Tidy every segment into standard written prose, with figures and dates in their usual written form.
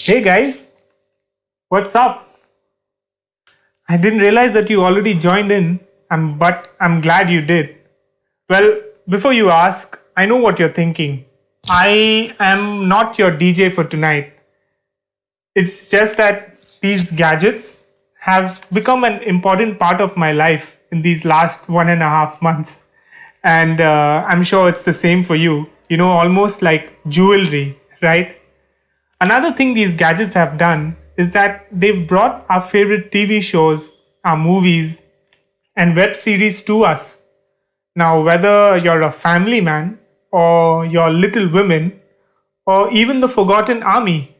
Hey guys, what's up? I didn't realize that you already joined in, but I'm glad you did. Well, before you ask, I know what you're thinking. I am not your DJ for tonight. It's just that these gadgets have become an important part of my life in these last 1.5 months. And I'm sure it's the same for you. You know, almost like jewelry, right? Another thing these gadgets have done is that they've brought our favorite TV shows, our movies, and web series to us. Now, whether you're a family man, or you're Little Women, or even the Forgotten Army,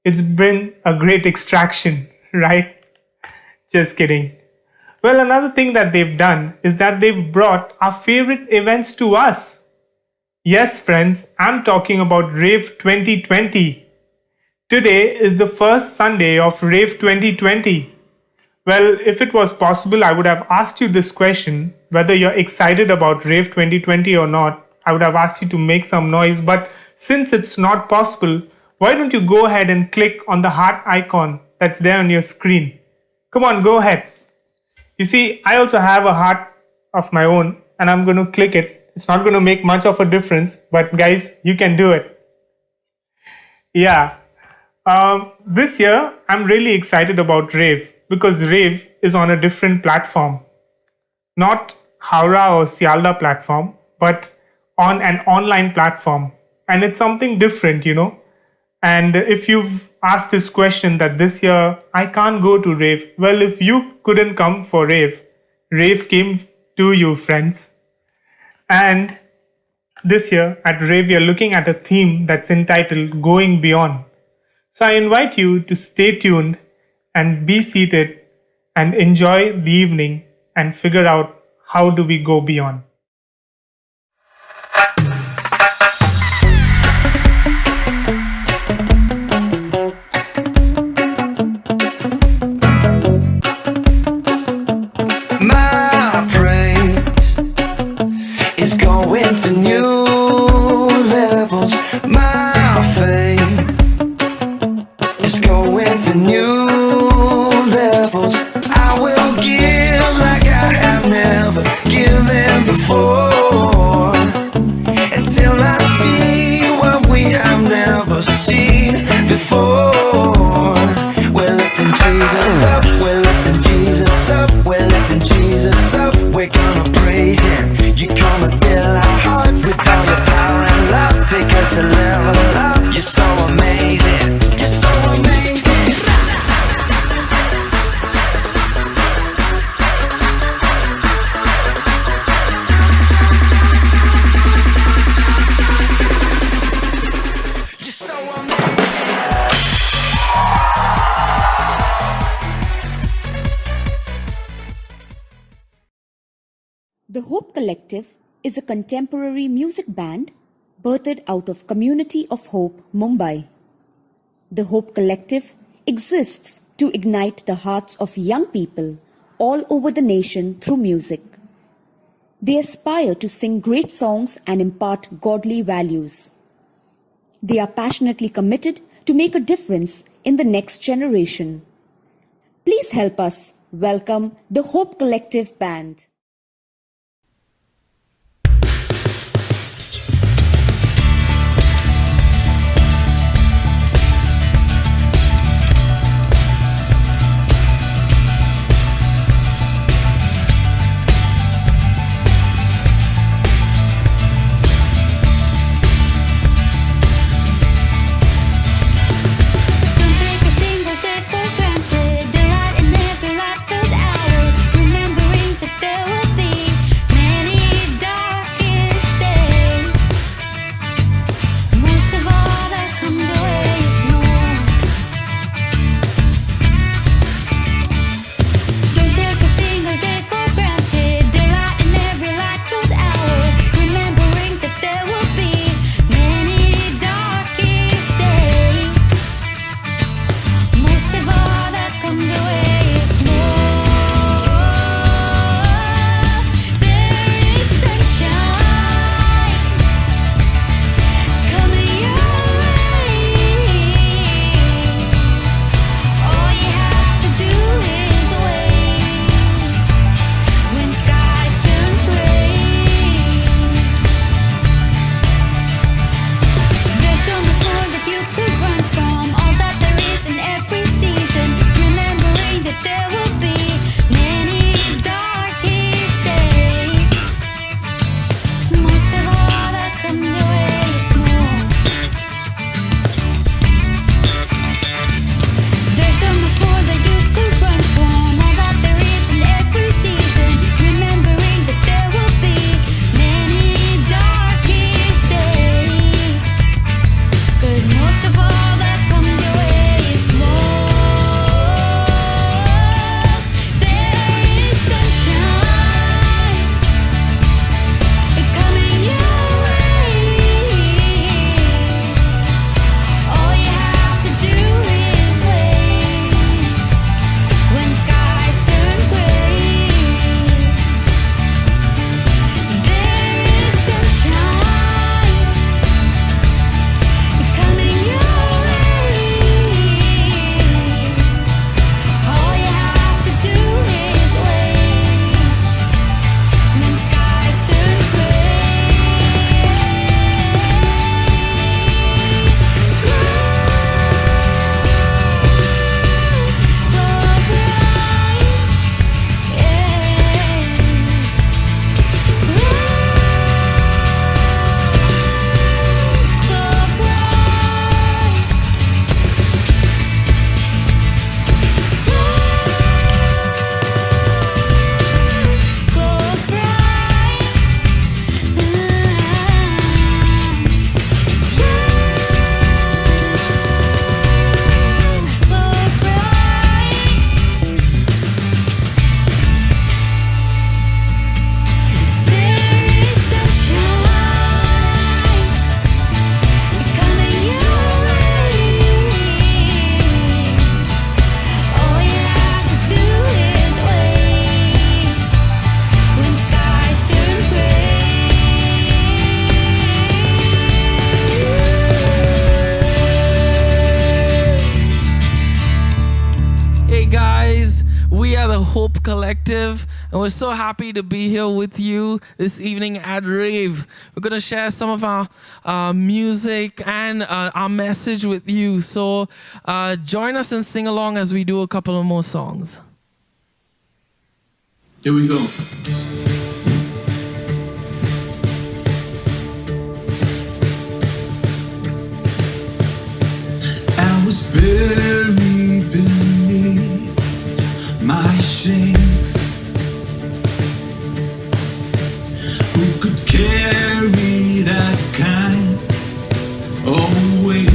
it's been a great extraction, right? Just kidding. Well, another thing that they've done is that they've brought our favorite events to us. Yes, friends, I'm talking about RAVE 2020. Today is the first Sunday of RAVE 2020. Well, if it was possible, I would have asked you this question, whether you're excited about RAVE 2020 or not. I would have asked you to make some noise, but since it's not possible, why don't you go ahead and click on the heart icon that's there on your screen? Come on, go ahead. You see, I also have a heart of my own, and I'm going to click it. It's not going to make much of a difference, but guys, you can do it. Yeah. This year, I'm really excited about RAVE because RAVE is on a different platform. Not Howrah or Sialda platform, but on an online platform. And it's something different, you know. And if you've asked this question that this year I can't go to RAVE, well, if you couldn't come for RAVE, RAVE came to you, friends. And this year at RAVE, we are looking at a theme that's entitled Going Beyond. So I invite you to stay tuned and be seated and enjoy the evening and figure out how do we go beyond. My praise is going to new levels. My faith is going to new levels. I will give like I have never given before, until I see what we have never seen before. We're lifting Jesus up, we're lifting Jesus up, we're lifting Jesus up. We're gonna praise Him. You come and fill our hearts with all your power and love. Take us a level up. You're so amazing. You're so amazing. You're so amazing. The Hope Collective is a contemporary music band birthed out of Community of Hope, Mumbai. The Hope Collective exists to ignite the hearts of young people all over the nation through music. They aspire to sing great songs and impart godly values. They are passionately committed to make a difference in the next generation. Please help us welcome the Hope Collective Band. Don't take a single day for granted. Delight in every life-filled hour. Remembering that there Hope Collective, and we're so happy to be here with you this evening at RAVE. We're going to share some of our music and our message with you. So join us and sing along as we do a couple of more songs. Here we go. I was buried beneath my shame. Who could carry that kind of weight?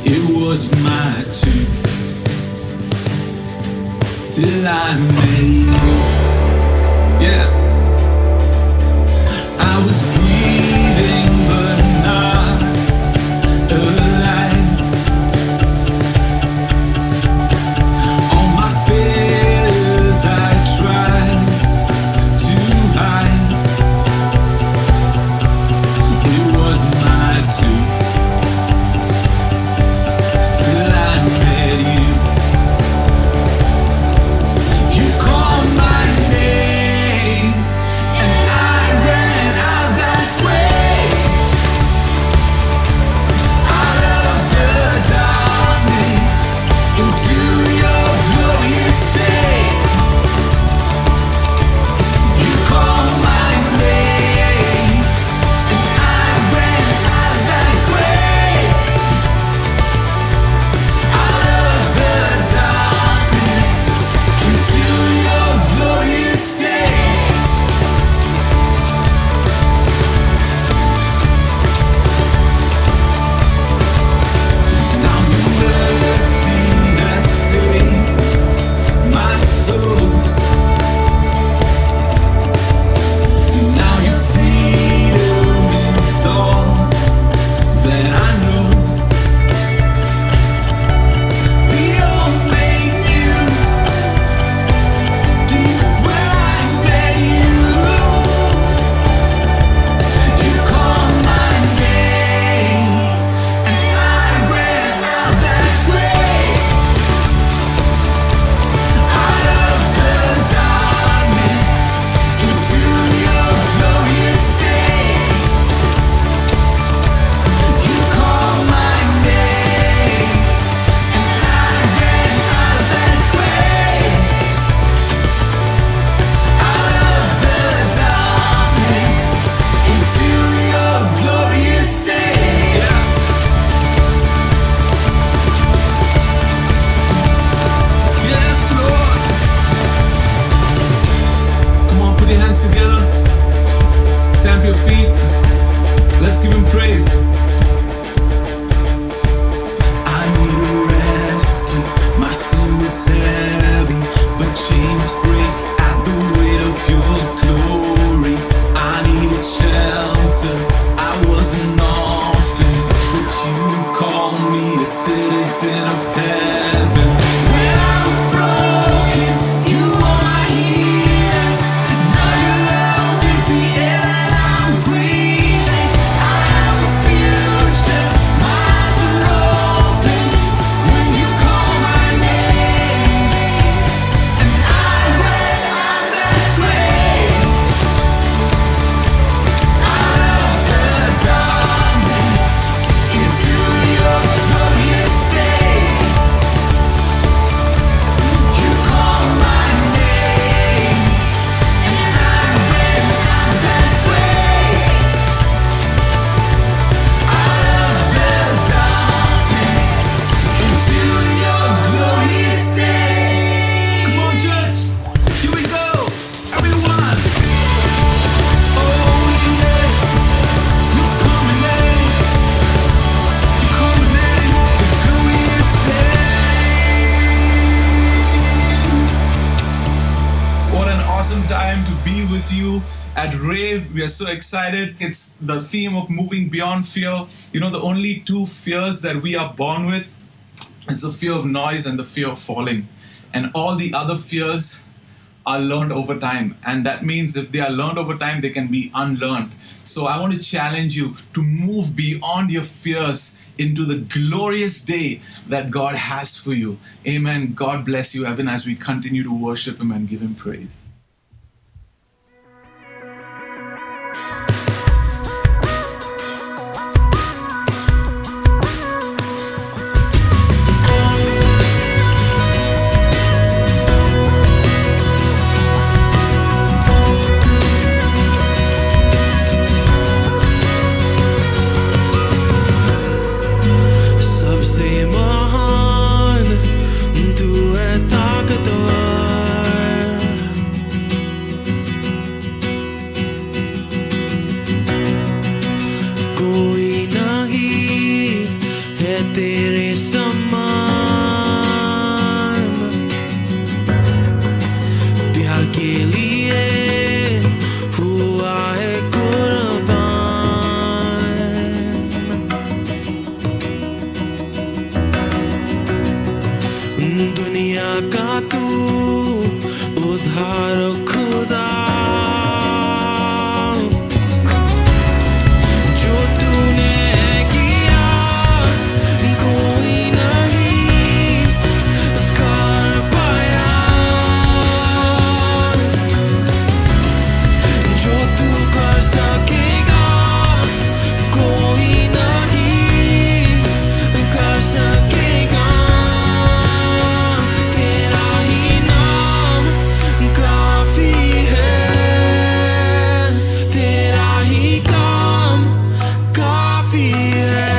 It was my turn till I met you. Yeah, I was breathing but not alive. All my fears I tried to hide. It was my turn till I met you. You called my name and I ran out that way, out of the darkness into your glorious day. You called my name and I ran out that way, out of the darkness into your glorious day. Now your mercy has saved my soul. Now your freedom is all that I know. We all made new. This is where I met you. You called my name and I ran out that way, out of the darkness into your glorious day. You called my name and I ran out that way, out of the darkness into your glorious day. Yes, Lord. Come on, put your hands together. Stamp your feet. Let's give him praise. I need a rescue. My sin was heavy, but chains break at the weight of your glory. I needed shelter. I was an orphan, but you called me a citizen of heaven. When I was broken, you were my healer. Now your love is the air that I'm breathing. I have a future. My eyes are open when you call my name, and I ran out that grave, out of the darkness into your glorious day. You called my name and I ran out that grave, out of the darkness into your glorious day. Come on, church, here we go, everyone. Oh yeah, you call my name, you call my name, the glorious day. What an awesome time to be with you at RAVE. We are so excited. It's the theme of moving beyond fear. You know, the only two fears that we are born with is the fear of noise and the fear of falling. And all the other fears are learned over time. And that means if they are learned over time, they can be unlearned. So I want to challenge you to move beyond your fears into the glorious day that God has for you. Amen. God bless you, Evan, as we continue to worship Him and give Him praise. सबसे महान तू है ताकतवर, कोई नहीं है तेरे समान, प्यार के लिए हुआ है कुर्बान। दुनिया का तू उद्धार खुदा, जो तूने किया कोई नहीं कर पाया, जो तू कर सकेगा कोई नहीं कर सकेगा। तेरा ही नाम काफी है, तेरा ही काम काफी है,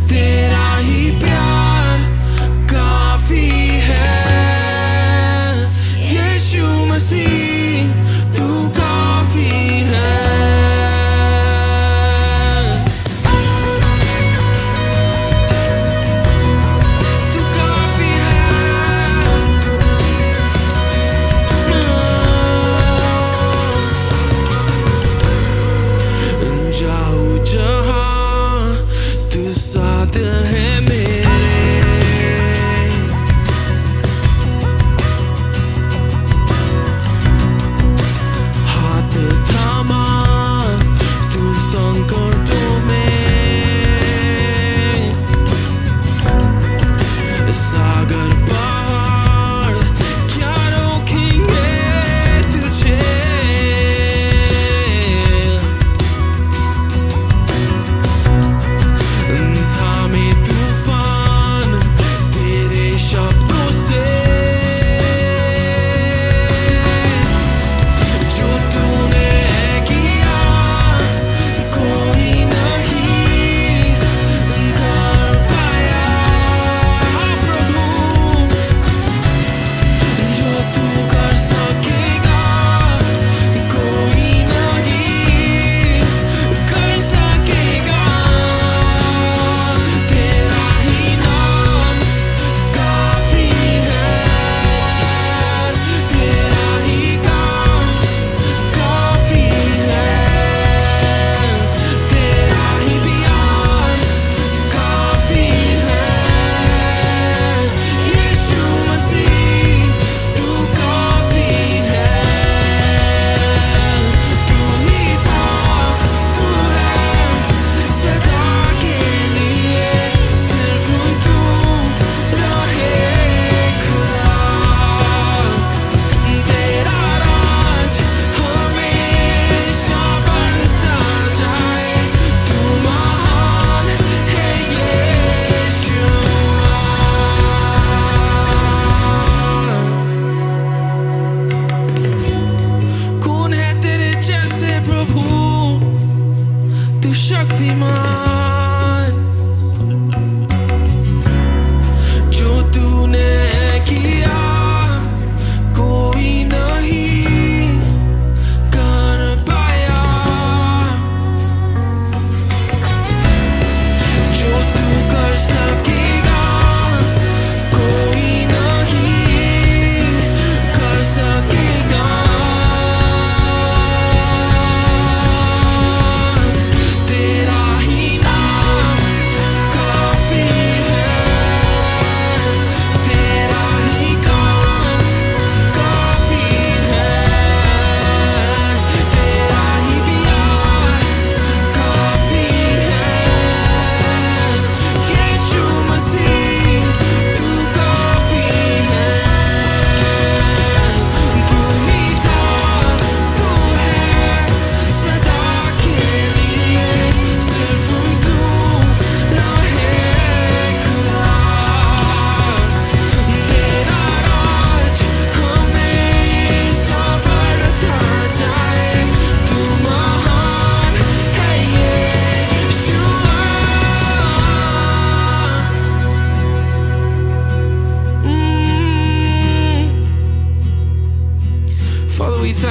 तेरा ही प्यार काफी है। यीशु मसीह तू काफी है, तू काफी है। जाऊं जहां तू साथ है मेरे, हाथ थामा तू संकटों में, सागर पहाड़ क्या रोकेंगे तुझे, थामे तूफान तेरे शब्दों से, जो तूने किया कोई नहीं कर पाया। प्रभु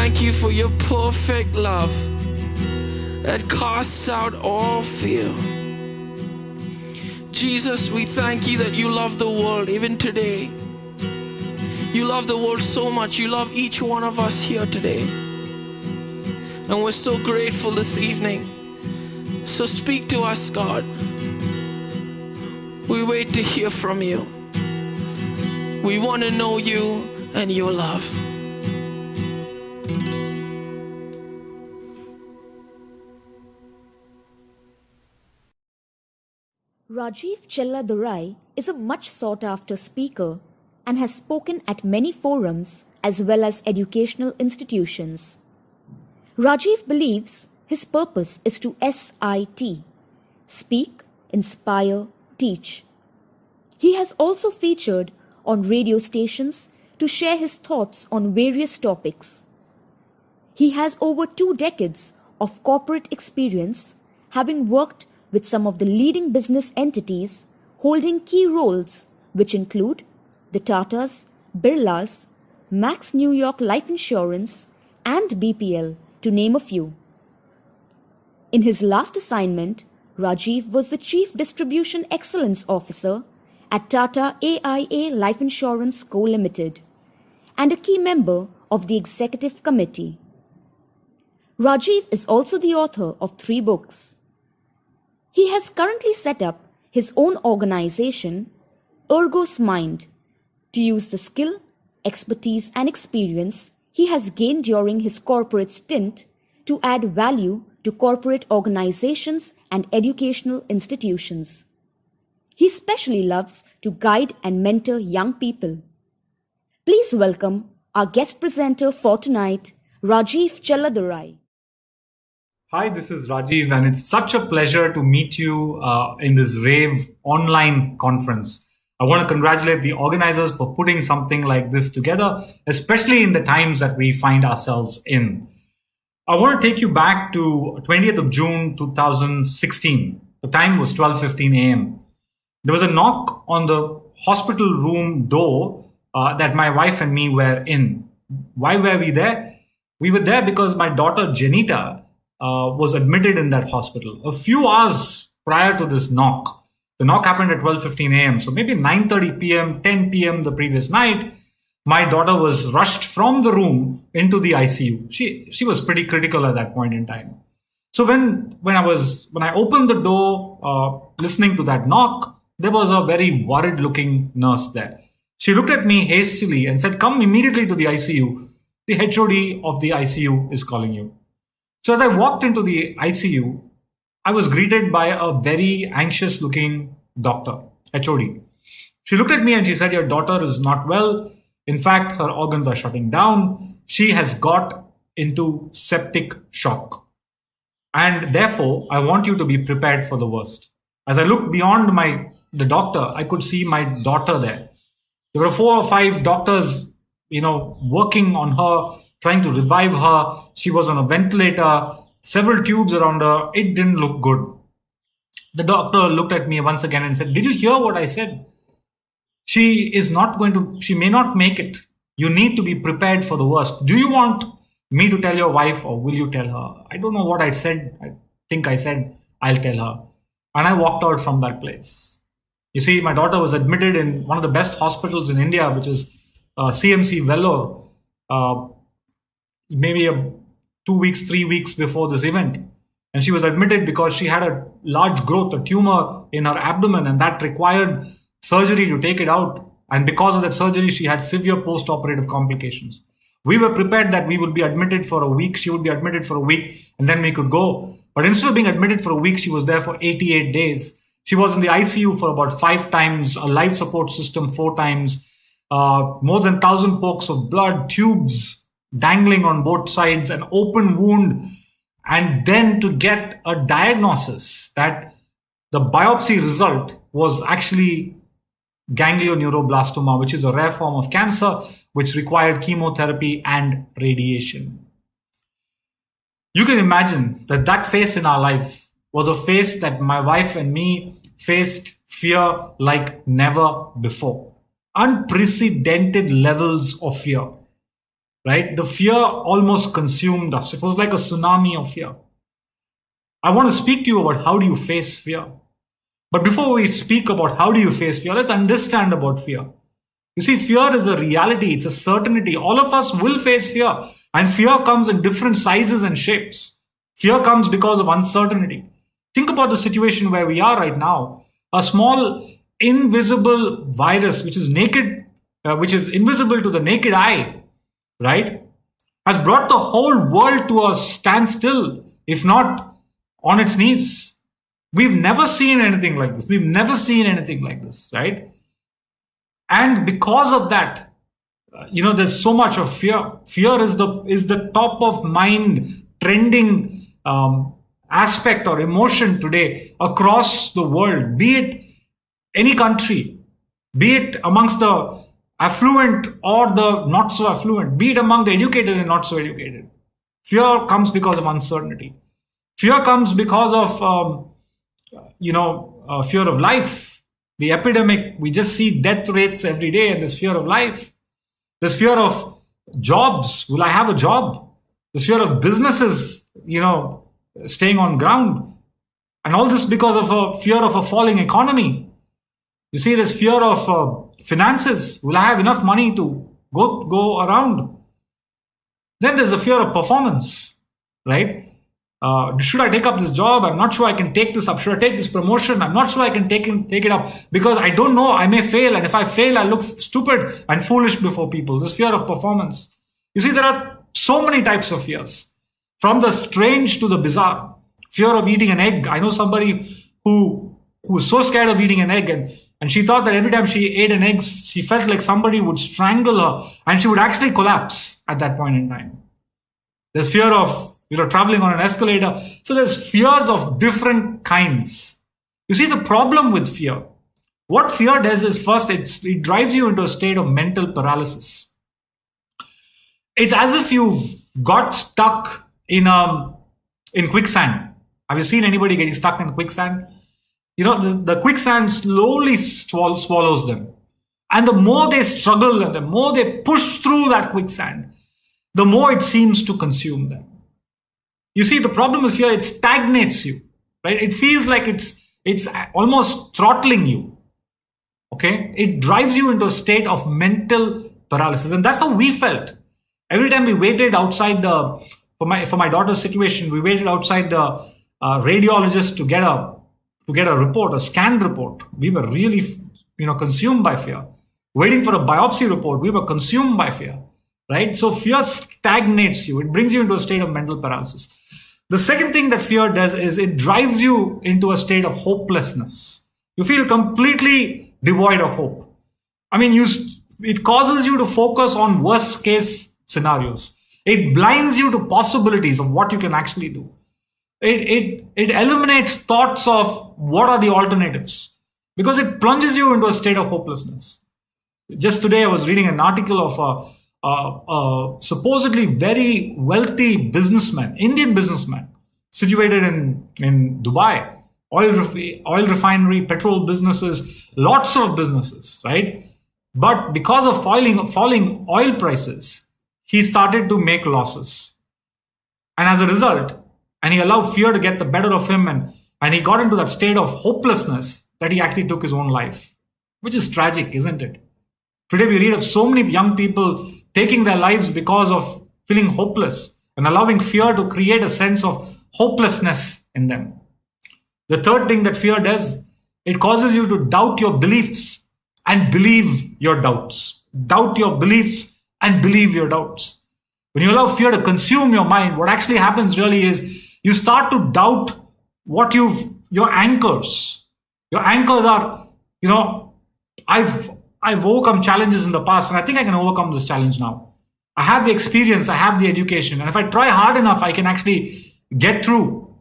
thank you for your perfect love that casts out all fear. Jesus, we thank you that you love the world even today. You love the world so much. You love each one of us here today. And we're so grateful this evening. So speak to us, God. We wait to hear from you. We want to know you and your love. Rajiv Chelladurai is a much sought after speaker and has spoken at many forums as well as educational institutions. Rajiv believes his purpose is to SIT, speak, inspire, teach. He has also featured on radio stations to share his thoughts on various topics. He has over 2 decades of corporate experience, having worked with some of the leading business entities holding key roles, which include the Tatas, Birlas, Max New York Life Insurance, and BPL, to name a few. In his last assignment, Rajiv was the Chief Distribution Excellence Officer at Tata AIA Life Insurance Co. Limited and a key member of the Executive Committee. Rajiv is also the author of 3 books. He has currently set up his own organization, Ergo's Mind, to use the skill, expertise, and experience he has gained during his corporate stint to add value to corporate organizations and educational institutions. He especially loves to guide and mentor young people. Please welcome our guest presenter for tonight, Rajiv Chelladurai. Hi, this is Rajiv, and it's such a pleasure to meet you in this RAVE online conference. I want to congratulate the organizers for putting something like this together, especially in the times that we find ourselves in. I want to take you back to 20th of June 2016. The time was 12:15 a.m. There was a knock on the hospital room door that my wife and me were in. Why were we there? We were there because my daughter Janita was admitted in that hospital a few hours prior to this knock. The knock happened at 12:15 a.m. So maybe 9:30 p.m., 10 p.m. the previous night, my daughter was rushed from the room into the ICU. She was pretty critical at that point in time. So when I opened the door, listening to that knock, there was a very worried looking nurse there. She looked at me hastily and said, "Come immediately to the ICU. The HOD of the ICU is calling you." So as I walked into the ICU, I was greeted by a very anxious looking doctor, HOD. She looked at me and she said, "Your daughter is not well. In fact, her organs are shutting down. She has got into septic shock. And therefore, I want you to be prepared for the worst." As I looked beyond the doctor, I could see my daughter there. There were 4 or 5 doctors, working on her, trying to revive her. She was on a ventilator, several tubes around her. It didn't look good. The doctor looked at me once again and said, "Did you hear what I said? She may not make it. You need to be prepared for the worst. Do you want me to tell your wife or will you tell her?" I don't know what I said. I think I said, "I'll tell her." And I walked out from that place. You see, my daughter was admitted in one of the best hospitals in India, which is CMC Vellore, maybe 2 weeks, 3 weeks before this event. And she was admitted because she had a large growth, a tumor in her abdomen, and that required surgery to take it out. And because of that surgery, she had severe post-operative complications. We were prepared that we would be admitted for a week. She would be admitted for a week, and then we could go. But instead of being admitted for a week, she was there for 88 days. She was in the ICU for about 5 times, a life support system 4 times, more than 1,000 pokes of blood, tubes dangling on both sides, an open wound, and then to get a diagnosis that the biopsy result was actually ganglioneuroblastoma, which is a rare form of cancer which required chemotherapy and radiation. You can imagine that face in our life was a face that my wife and me faced fear like never before. Unprecedented levels of fear. right? The fear almost consumed us. It was like a tsunami of fear. I want to speak to you about how do you face fear. But before we speak about how do you face fear, let's understand about fear. You see, fear is a reality. It's a certainty. All of us will face fear. And fear comes in different sizes and shapes. Fear comes because of uncertainty. Think about the situation where we are right now. A small, invisible virus, which is naked, which is invisible to the naked eye, right, has brought the whole world to a standstill, if not on its knees. We've never seen anything like this. We've never seen anything like this, right? And because of that, there's so much of fear. Fear is the top of mind trending aspect or emotion today across the world, be it any country, be it amongst the affluent or the not so affluent, be it among the educated and not so educated. Fear comes because of uncertainty. Fear comes because of, fear of life. The epidemic, we just see death rates every day, and there's fear of life. There's fear of jobs. Will I have a job? There's fear of businesses, staying on ground. And all this because of a fear of a falling economy. You see, there's fear of finances. Will I have enough money to go around? Then there's a fear of performance, right? Should I take up this job? I'm not sure I can take this up. Should I take this promotion? I'm not sure I can take it up because I don't know. I may fail. And if I fail, I look stupid and foolish before people. This fear of performance. You see, there are so many types of fears, from the strange to the bizarre. Fear of eating an egg. I know somebody who was so scared of eating an egg, and she thought that every time she ate an egg, she felt like somebody would strangle her and she would actually collapse at that point in time. There's fear of traveling on an escalator. So there's fears of different kinds. You see, the problem with fear, what fear does is first, it drives you into a state of mental paralysis. It's as if you've got stuck in quicksand. Have you seen anybody getting stuck in quicksand? The quicksand slowly swallows them. And the more they struggle and the more they push through that quicksand, the more it seems to consume them. You see, the problem with fear, it stagnates you, right? It feels like it's almost throttling you, okay? It drives you into a state of mental paralysis. And that's how we felt. Every time we waited outside for my daughter's situation, we waited outside the radiologist to get a report, a scan report. We were really, consumed by fear. Waiting for a biopsy report, we were consumed by fear, right? So fear stagnates you. It brings you into a state of mental paralysis. The second thing that fear does is it drives you into a state of hopelessness. You feel completely devoid of hope. It causes you to focus on worst case scenarios. It blinds you to possibilities of what you can actually do. It eliminates thoughts of what are the alternatives, because it plunges you into a state of hopelessness. Just today, I was reading an article of a supposedly very wealthy businessman, Indian businessman, situated in Dubai, oil refinery, petrol businesses, lots of businesses, right? But because of falling oil prices, he started to make losses. And as a result, and he allowed fear to get the better of him, and he got into that state of hopelessness that he actually took his own life, which is tragic, isn't it? Today we read of so many young people taking their lives because of feeling hopeless and allowing fear to create a sense of hopelessness in them. The third thing that fear does, it causes you to doubt your beliefs and believe your doubts. Doubt your beliefs and believe your doubts. When you allow fear to consume your mind, what actually happens really is you start to doubt what your anchors. Your anchors are, I've overcome challenges in the past, and I think I can overcome this challenge now. I have the experience, I have the education, and if I try hard enough, I can actually get through.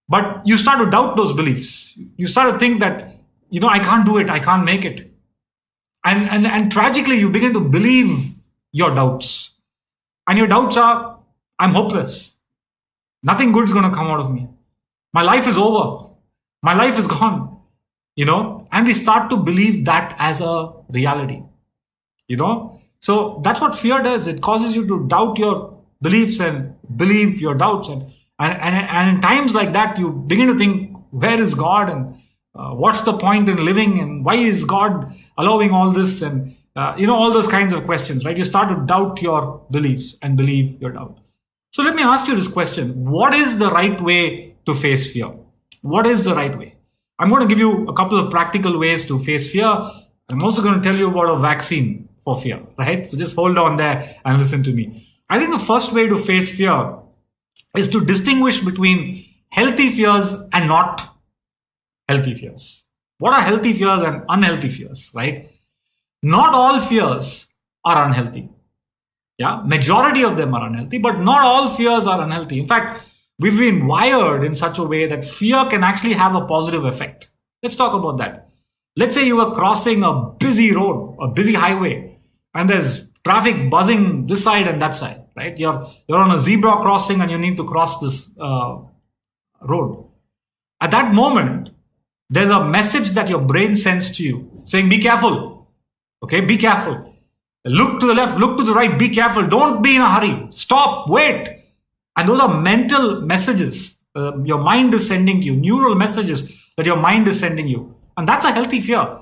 But you start to doubt those beliefs. You start to think that, I can't do it, I can't make it. And tragically, you begin to believe your doubts. And your doubts are, I'm hopeless. Nothing good is going to come out of me. My life is over. My life is gone. And we start to believe that as a reality. So that's what fear does. It causes you to doubt your beliefs and believe your doubts. And in times like that, you begin to think, where is God? And what's the point in living? And why is God allowing all this? And, all those kinds of questions, right? You start to doubt your beliefs and believe your doubt. So let me ask you this question. What is the right way to face fear? What is the right way? I'm going to give you a couple of practical ways to face fear. I'm also going to tell you about a vaccine for fear, right? So just hold on there and listen to me. I think the first way to face fear is to distinguish between healthy fears and not healthy fears. What are healthy fears and unhealthy fears, right? Not all fears are unhealthy. Yeah, majority of them are unhealthy, but not all fears are unhealthy. In fact, we've been wired in such a way that fear can actually have a positive effect. Let's talk about that. Let's say you are crossing a busy road, a busy highway, and there's traffic buzzing this side and that side, right? You're on a zebra crossing and you need to cross this road. At that moment, there's a message that your brain sends to you saying, be careful. Okay, be careful. Look to the left, look to the right, be careful. Don't be in a hurry. Stop, wait. And those are mental messages your mind is sending you, neural messages that your mind is sending you. And that's a healthy fear.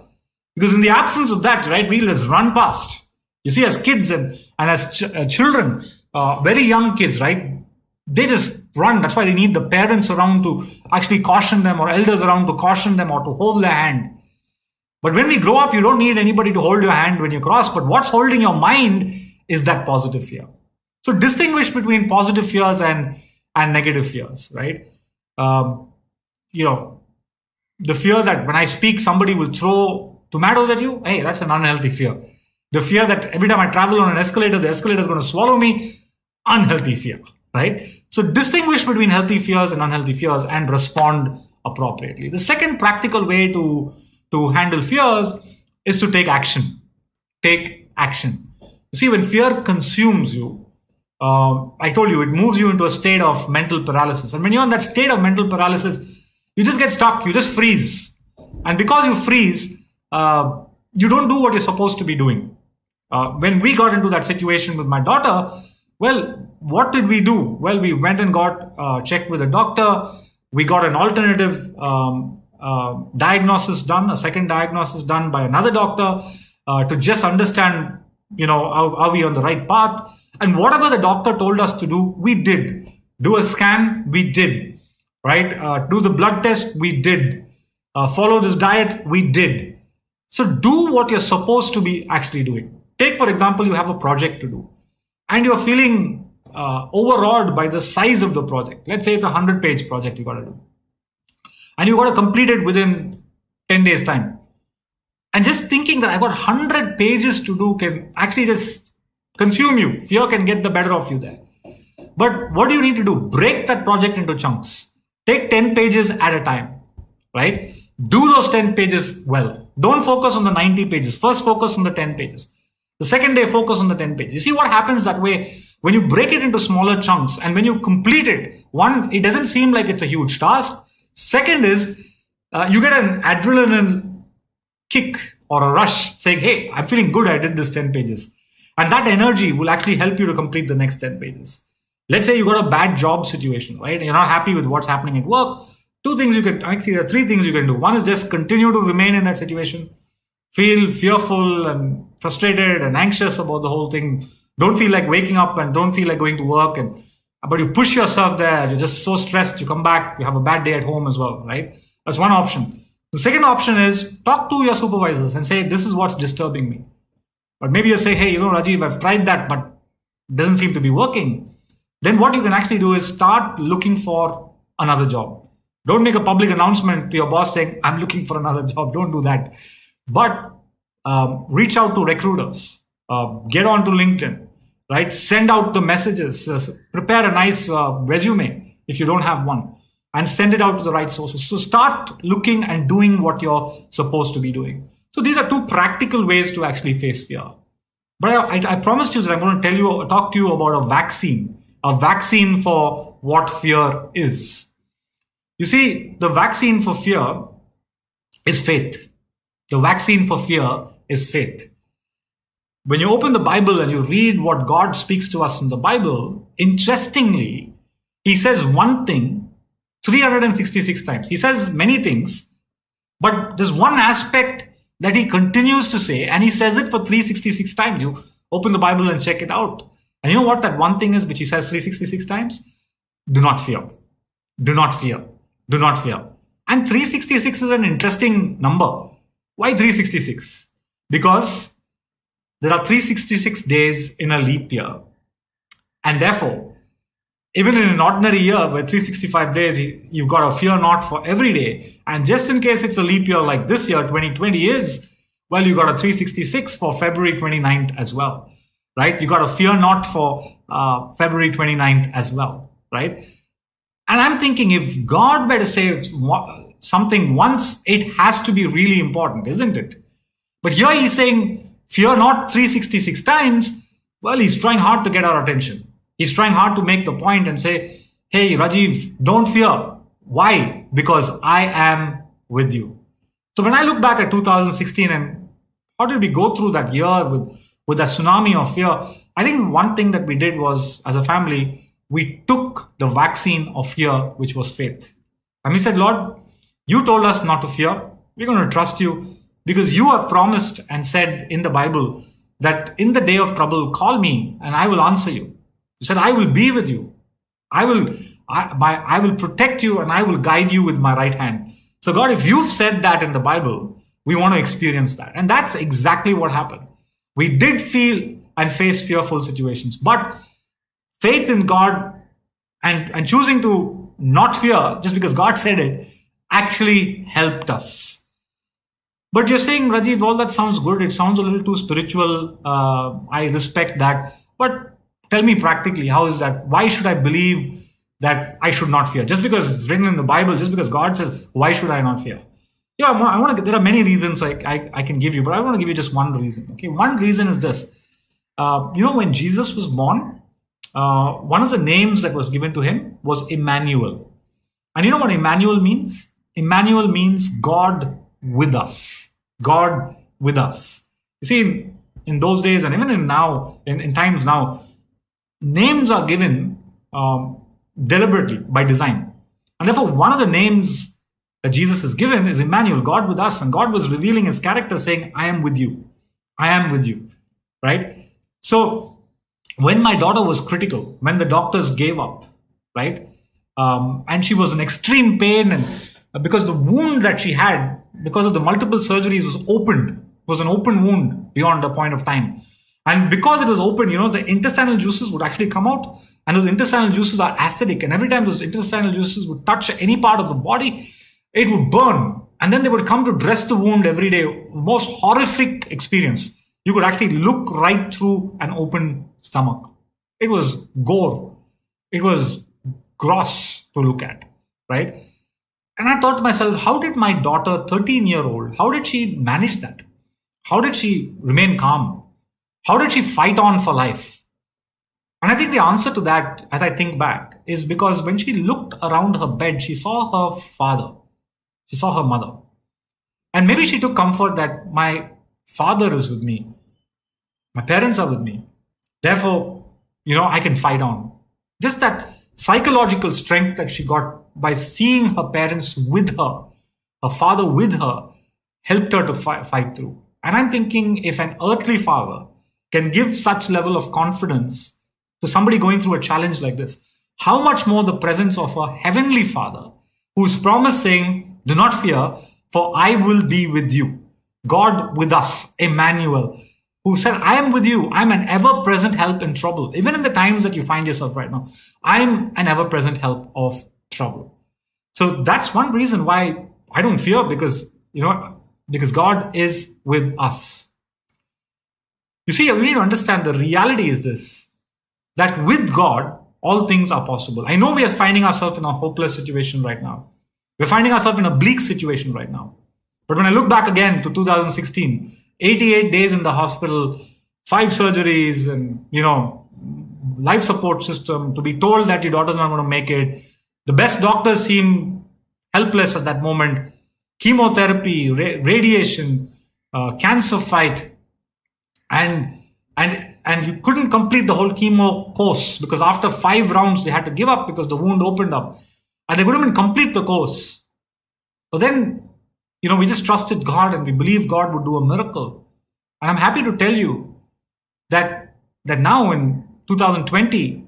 Because in the absence of that, right, we'll just run past. You see, as kids and as children, very young kids, right, they just run. That's why they need the parents around to actually caution them, or elders around to caution them, or to hold their hand. But when we grow up, you don't need anybody to hold your hand when you cross. But what's holding your mind is that positive fear. So distinguish between positive fears and negative fears, right? The fear that when I speak, somebody will throw tomatoes at you. Hey, that's an unhealthy fear. The fear that every time I travel on an escalator, the escalator is going to swallow me. Unhealthy fear, right? So distinguish between healthy fears and unhealthy fears and respond appropriately. The second practical way to handle fears is to take action. Take action. You see, when fear consumes you, I told you, it moves you into a state of mental paralysis. And when you're in that state of mental paralysis, you just get stuck. You just freeze. And because you freeze, you don't do what you're supposed to be doing. When we got into that situation with my daughter, well, what did we do? Well, we went and got checked with a doctor. We got an alternative diagnosis done, a second diagnosis done by another doctor to just understand, are we on the right path? And whatever the doctor told us to do, we did. Do a scan, we did. Right? Do the blood test, we did. Follow this diet, we did. So do what you're supposed to be actually doing. Take, for example, you have a project to do and you're feeling overawed by the size of the project. Let's say it's a 100-page project you got to do. And you got to complete it within 10 days' time. And just thinking that I got 100 pages to do can actually just consume you. Fear can get the better of you there. But what do you need to do? Break that project into chunks. Take 10 pages at a time, right? Do those 10 pages well. Don't focus on the 90 pages. First, focus on the 10 pages. The second day, focus on the 10 pages. You see what happens that way? When you break it into smaller chunks and when you complete it, one, it doesn't seem like it's a huge task. Second is, you get an adrenaline kick or a rush saying, hey, I'm feeling good, I did this 10 pages. And that energy will actually help you to complete the next 10 pages. Let's say you got a bad job situation, right? You're not happy with what's happening at work. There are 3 things you can do. One is just continue to remain in that situation. Feel fearful and frustrated and anxious about the whole thing. Don't feel like waking up and don't feel like going to work. But you push yourself there. You're just so stressed. You come back. You have a bad day at home as well, right? That's one option. The second option is talk to your supervisors and say, this is what's disturbing me. But maybe you say, hey, Rajiv, I've tried that, but it doesn't seem to be working. Then what you can actually do is start looking for another job. Don't make a public announcement to your boss saying, I'm looking for another job. Don't do that. But reach out to recruiters. Get onto LinkedIn, right? Send out the messages. Prepare a nice resume if you don't have one. And send it out to the right sources. So start looking and doing what you're supposed to be doing. So these are 2 practical ways to actually face fear. But I promised you that I'm going to talk to you about a vaccine for what fear is. You see, the vaccine for fear is faith. The vaccine for fear is faith. when you open the Bible and you read what God speaks to us in the Bible, interestingly, he says one thing 366 times. He says many things, but there's one aspect that he continues to say, and he says it for 366 times. You open the Bible and check it out. And you know what that one thing is which he says 366 times? Do not fear. Do not fear. Do not fear. And 366 is an interesting number. Why 366? Because there are 366 days in a leap year. And therefore, even in an ordinary year where 365 days, you've got a fear not for every day. And just in case it's a leap year like this year, 2020 is, well, you got a 366 for February 29th as well, right? You got a fear not for February 29th as well, right? And I'm thinking if God were to say something once, it has to be really important, isn't it? But here he's saying, fear not 366 times. Well, he's trying hard to get our attention. He's trying hard to make the point and say, hey, Rajiv, don't fear. Why? Because I am with you. So when I look back at 2016 and how did we go through that year with a tsunami of fear, I think one thing that we did was, as a family, we took the vaccine of fear, which was faith. And we said, Lord, you told us not to fear. We're going to trust you because you have promised and said in the Bible that in the day of trouble, call me and I will answer you. You said, I will be with you. I will protect you and I will guide you with my right hand. So God, if you've said that in the Bible, we want to experience that. And that's exactly what happened. We did feel and face fearful situations, but faith in God and choosing to not fear just because God said it actually helped us. But you're saying, Rajiv, all that sounds good. It sounds a little too spiritual. I respect that. But tell me practically, how is that? Why should I believe that I should not fear? Just because it's written in the Bible, just because God says, why should I not fear? Yeah, there are many reasons I can give you, but I want to give you just one reason. Okay, one reason is this. When Jesus was born, one of the names that was given to him was Emmanuel. And you know what Emmanuel means? Emmanuel means God with us. God with us. You see, in those days and even in times now, names are given deliberately by design. And therefore, one of the names that Jesus is given is Emmanuel, God with us. And God was revealing his character saying, I am with you. I am with you. Right? So when my daughter was critical, when the doctors gave up, right? And she was in extreme pain, and because the wound that she had, because of the multiple surgeries, was an open wound beyond the point of time. And because it was open, the intestinal juices would actually come out, and those intestinal juices are acidic. And every time those intestinal juices would touch any part of the body, it would burn. And then they would come to dress the wound every day. Most horrific experience. You could actually look right through an open stomach. It was gore. It was gross to look at, right? And I thought to myself, how did my daughter, 13-year-old, how did she manage that? How did she remain calm? How did she fight on for life? And I think the answer to that, as I think back, is because when she looked around her bed, she saw her father. She saw her mother. And maybe she took comfort that my father is with me. My parents are with me. Therefore, I can fight on. Just that psychological strength that she got by seeing her parents with her father with her, helped her to fight through. And I'm thinking, if an earthly father can give such level of confidence to somebody going through a challenge like this, how much more the presence of a heavenly Father who's promising, do not fear, for I will be with you. God with us, Emmanuel, who said, I am with you. I'm an ever-present help in trouble. Even in the times that you find yourself right now, I'm an ever-present help of trouble. So that's one reason why I don't fear, because God is with us. You see, we need to understand the reality is this, that with God, all things are possible. I know we are finding ourselves in a hopeless situation right now. We're finding ourselves in a bleak situation right now. But when I look back again to 2016, 88 days in the hospital, 5 surgeries, and, life support system, to be told that your daughter's not going to make it. The best doctors seem helpless at that moment. Chemotherapy, radiation, cancer fight. And and you couldn't complete the whole chemo course because after 5 rounds they had to give up because the wound opened up, and they couldn't even complete the course. But then, we just trusted God and we believed God would do a miracle. And I'm happy to tell you that now in 2020,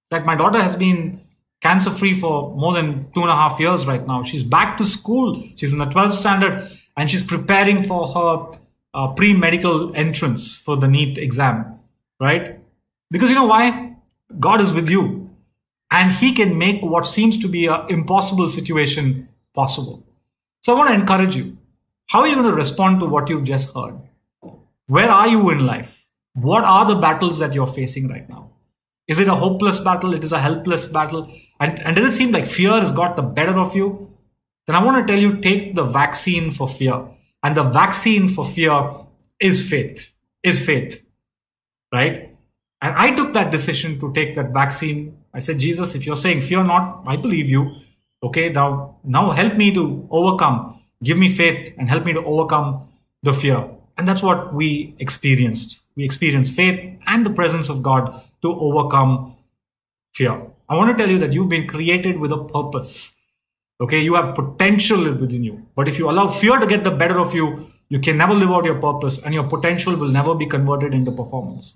that my daughter has been cancer-free for more than 2.5 years right now. She's back to school. She's in the 12th standard and she's preparing for her pre-medical entrance for the NEET exam, right? Because you know why? God is with you and He can make what seems to be an impossible situation possible. So I want to encourage you. How are you going to respond to what you've just heard? Where are you in life? What are the battles that you're facing right now? Is it a hopeless battle? It is a helpless battle? And does it seem like fear has got the better of you? Then I want to tell you, take the vaccine for fear. And the vaccine for fear is faith. Right? And I took that decision to take that vaccine. I said, Jesus, if you're saying fear not, I believe you. Okay, now help me to overcome. Give me faith and help me to overcome the fear. And that's what we experienced. We experienced faith and the presence of God to overcome fear. I want to tell you that you've been created with a purpose. Okay, you have potential within you. But if you allow fear to get the better of you, you can never live out your purpose and your potential will never be converted into performance.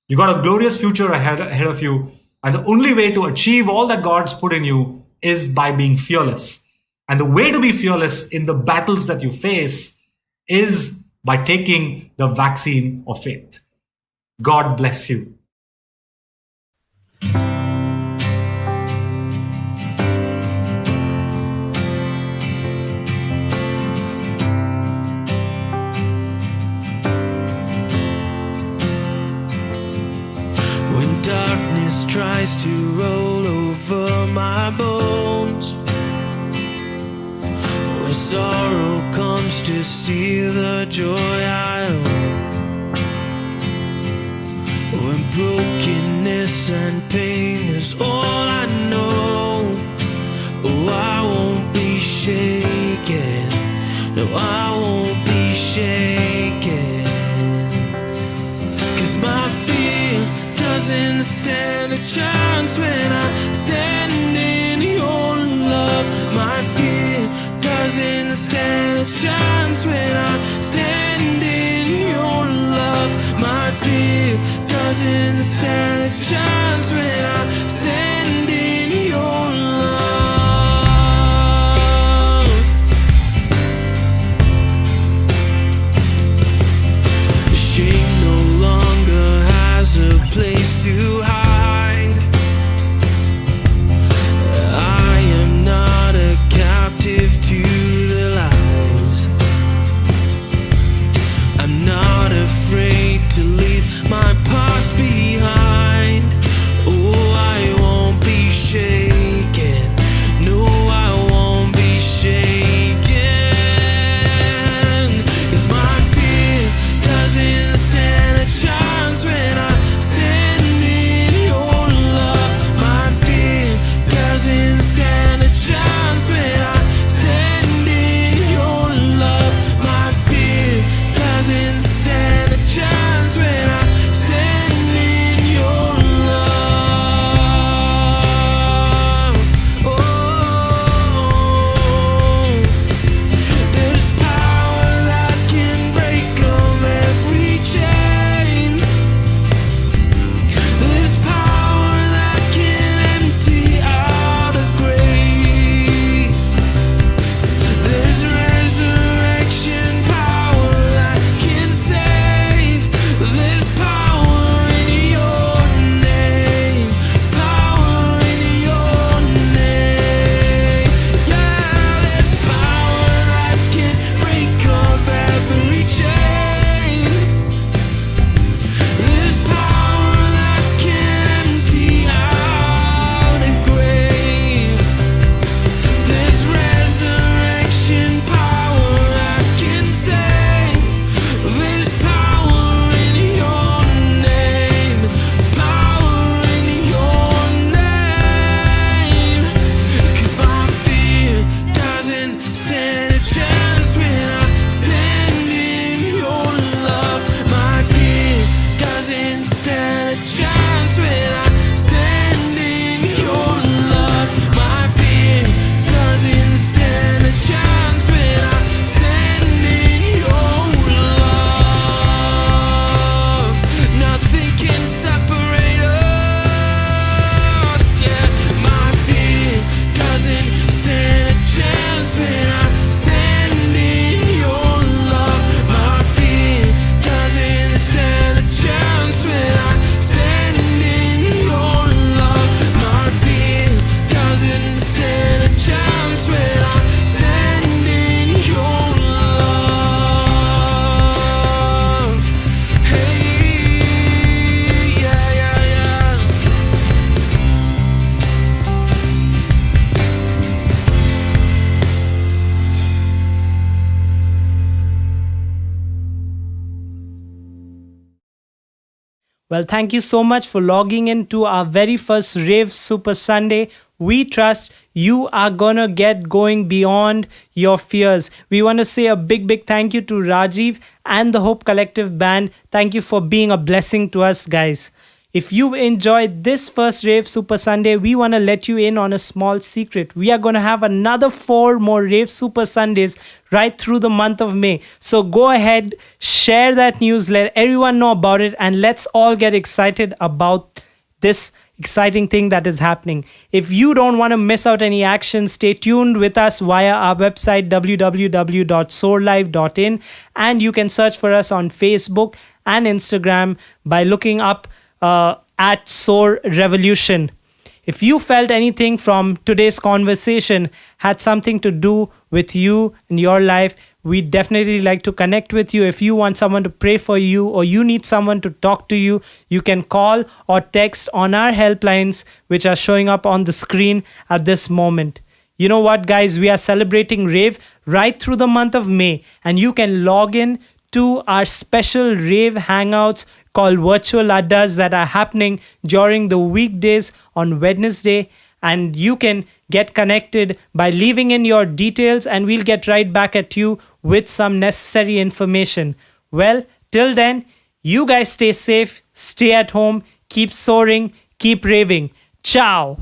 You got a glorious future ahead of you. And the only way to achieve all that God's put in you is by being fearless. And the way to be fearless in the battles that you face is by taking the vaccine of faith. God bless you. When darkness tries to roll over my bones, when sorrow comes to steal the joy I own, when brokenness and pain is all I know, oh, I won't be shaken, no, I won't be shaken, 'cause my fear doesn't stand a chance when I stand in your love. My fear doesn't stand a chance when I stand in your love. My fear doesn't stand a chance when I stand in your love. Shame no longer has a place to hide. I am not a captive to the lies. I'm not afraid to leave my past behind. Oh, I won't be shaken. No, I won't be shaken. 'Cause my fear doesn't stand a chance when I stand in Well, thank you so much for logging in to our very first Rave Super Sunday. We trust you are gonna get going beyond your fears. We want to say a big thank you to Rajiv and the Hope Collective Band. Thank you for being a blessing to us, guys. If you've enjoyed this first Rave Super Sunday, we want to let you in on a small secret. We are going to have another 4 more Rave Super Sundays right through the month of May. So go ahead, share that news, let everyone know about it, and let's all get excited about this exciting thing that is happening. If you don't want to miss out any action, stay tuned with us via our website www.soarlive.in, and you can search for us on Facebook and Instagram by looking up at SOAR Revolution. If you felt anything from today's conversation had something to do with you in your life, we'd definitely like to connect with you. If you want someone to pray for you or you need someone to talk to you, you can call or text on our helplines, which are showing up on the screen at this moment. You know what, guys? We are celebrating Rave right through the month of May, and you can log in to our special Rave Hangouts called Virtual Addas that are happening during the weekdays on Wednesday. And you can get connected by leaving in your details, and we'll get right back at you with some necessary information. Well, till then, you guys stay safe, stay at home, keep soaring, keep raving. Ciao.